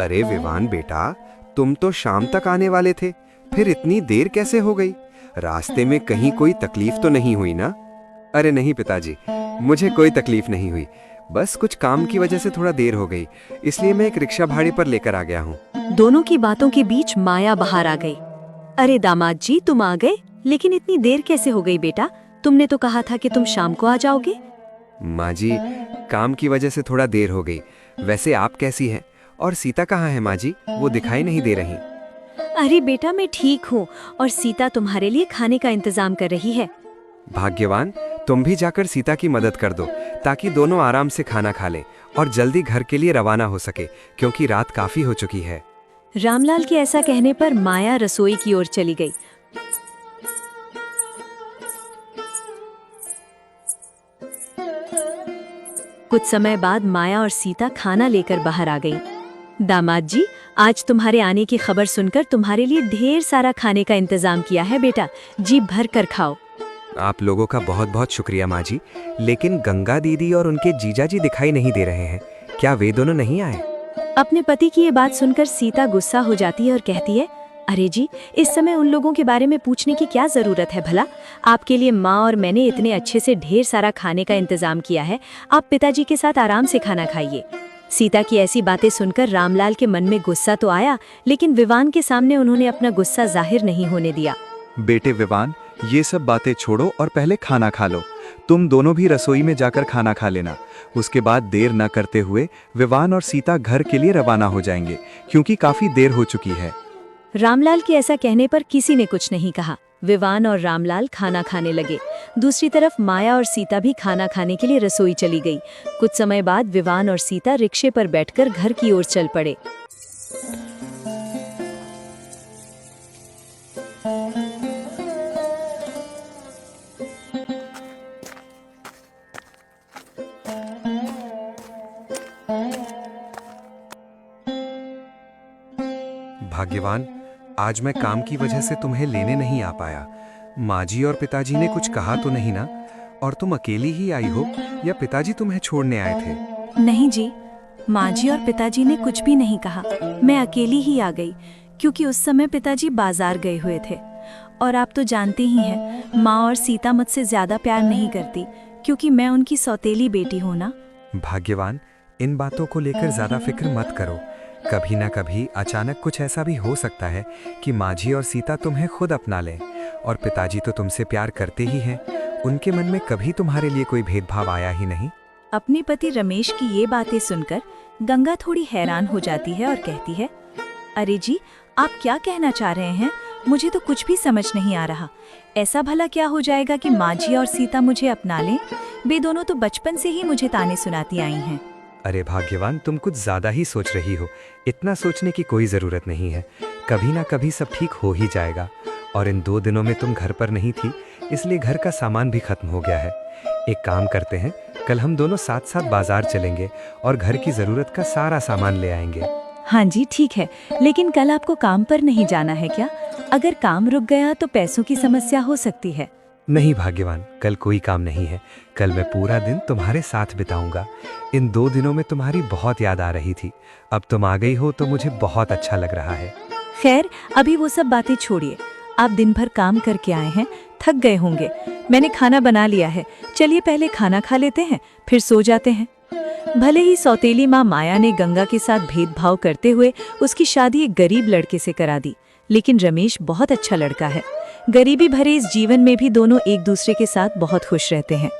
अरे विवान बेटा, तुम तो शाम तक आने वाले थे, फिर इतनी देर कैसे हो गई? रास्ते में कहीं कोई तकलीफ तो नहीं हुई ना? अरे नहीं पिताजी, मुझे कोई तकलीफ नहीं हुई। बस कुछ काम की वजह से थोड़ा देर हो गई, इसलिए मैं एक रिक्शा भाड़े पर लेकर आ गया हूँ। दोनों की बातों के बीच माया बाहर आ गई। अरे दामाद जी, तुम आ गए, लेकिन इतनी देर कैसे हो गई बेटा? तुमने तो कहा था कि तुम शाम को आ जाओगे। माँ जी, काम की वजह से थोड़ा देर हो गई। वैसे आप कैसी हैं? और सीता कहाँ है माँ जी? वो दिखाई नहीं दे रही। अरे बेटा, मैं ठीक हूँ और सीता तुम्हारे लिए खाने का इंतजाम कर रही है। भाग्यवान, तुम भी जाकर सीता की मदद कर दो, ताकि दोनों आराम से खाना खा लें और जल्दी घर के लिए रवाना हो सके, क्योंकि रात काफी हो चुकी है। रामलाल के ऐसा कहने पर माया रसोई की ओर चली गई। कुछ समय बाद माया और सीता खाना लेकर बाहर आ गई। दामाद जी, आज तुम्हारे आने की खबर सुनकर तुम्हारे लिए ढेर सारा खाने का इंतजाम किया है बेटा, जी भर कर खाओ। आप लोगों का बहुत बहुत शुक्रिया माँ जी, लेकिन गंगा दीदी और उनके जीजा जी दिखाई नहीं दे रहे हैं। क्या वे दोनों नहीं आए? अपने पति की ये बात सुनकर सीता गुस्सा हो जाती है और कहती है, अरे जी, इस समय उन लोगों के बारे में पूछने की क्या जरूरत है भला? आपके लिए माँ और मैंने इतने अच्छे से ढेर सारा खाने का इंतजाम किया है, आप पिताजी के साथ आराम से खाना खाइए। सीता की ऐसी बातें सुनकर रामलाल के मन में गुस्सा तो आया, लेकिन विवान के सामने उन्होंने अपना गुस्सा जाहिर नहीं होने दिया। बेटे विवान, ये सब बातें छोड़ो और पहले खाना खा लो। तुम दोनों भी रसोई में जाकर खाना खा लेना। उसके बाद देर न करते हुए विवान और सीता घर के लिए रवाना हो जाएंगे, क्योंकि काफी देर हो चुकी है। रामलाल के ऐसा कहने पर किसी ने कुछ नहीं कहा। विवान और रामलाल खाना खाने लगे। दूसरी तरफ माया और सीता भी खाना खाने के लिए रसोई चली गई। कुछ समय बाद विवान और सीता रिक्शे पर बैठकर घर की ओर चल पड़े। भाग्यवान, आज मैं काम की वजह से तुम्हें लेने नहीं आ पाया। माँ जी और पिताजी ने कुछ कहा तो नहीं ना? और तुम अकेली ही आई हो या पिताजी तुम्हें छोड़ने आए थे? नहीं जी, माँ जी और पिताजी ने कुछ भी नहीं कहा। मैं अकेली ही आ गई, क्योंकि उस समय पिताजी बाजार गए हुए थे। और आप तो जानते ही हैं, माँ और सीता मुझसे ज्यादा प्यार नहीं करती, क्योंकि मैं उनकी सौतेली बेटी हूँ ना। भाग्यवान, इन बातों को लेकर ज्यादा फिक्र मत करो। कभी ना कभी अचानक कुछ ऐसा भी हो सकता है कि माझी और सीता तुम्हें खुद अपना लें। और पिताजी तो तुमसे प्यार करते ही हैं, उनके मन में कभी तुम्हारे लिए कोई भेदभाव आया ही नहीं। अपने पति रमेश की ये बातें सुनकर गंगा थोड़ी हैरान हो जाती है और कहती है, अरे जी, आप क्या कहना चाह रहे हैं? मुझे तो कुछ भी समझ नहीं आ रहा। ऐसा भला क्या हो जाएगा कि माझी और सीता मुझे अपना लें? वे दोनों तो बचपन से ही मुझे ताने सुनाती आई हैं। अरे भाग्यवान, तुम कुछ ज्यादा ही सोच रही हो। इतना सोचने की कोई जरूरत नहीं है। कभी ना कभी सब ठीक हो ही जाएगा। और इन 2 दिनों में तुम घर पर नहीं थी, इसलिए घर का सामान भी खत्म हो गया है। एक काम करते हैं, कल हम दोनों साथ साथ बाजार चलेंगे और घर की जरूरत का सारा सामान ले आएंगे। हाँ जी, ठीक है, लेकिन कल आपको काम पर नहीं जाना है क्या? अगर काम रुक गया तो पैसों की समस्या हो सकती है। नहीं भाग्यवान, कल कोई काम नहीं है। कल मैं पूरा दिन तुम्हारे साथ बिताऊंगा। इन 2 दिनों में तुम्हारी बहुत याद आ रही थी। अब तुम आ गई हो तो मुझे बहुत अच्छा लग रहा है। खैर, अभी वो सब बातें छोड़िए। आप दिन भर काम करके आए हैं, थक गए होंगे। मैंने खाना बना लिया है, चलिए पहले खाना खा लेते हैं, फिर सो जाते हैं। भले ही सौतेली माँ माया ने गंगा के साथ भेदभाव करते हुए उसकी शादी एक गरीब लड़के से करा दी, लेकिन रमेश बहुत अच्छा लड़का है। गरीबी भरे इस जीवन में भी दोनों एक दूसरे के साथ बहुत खुश रहते हैं।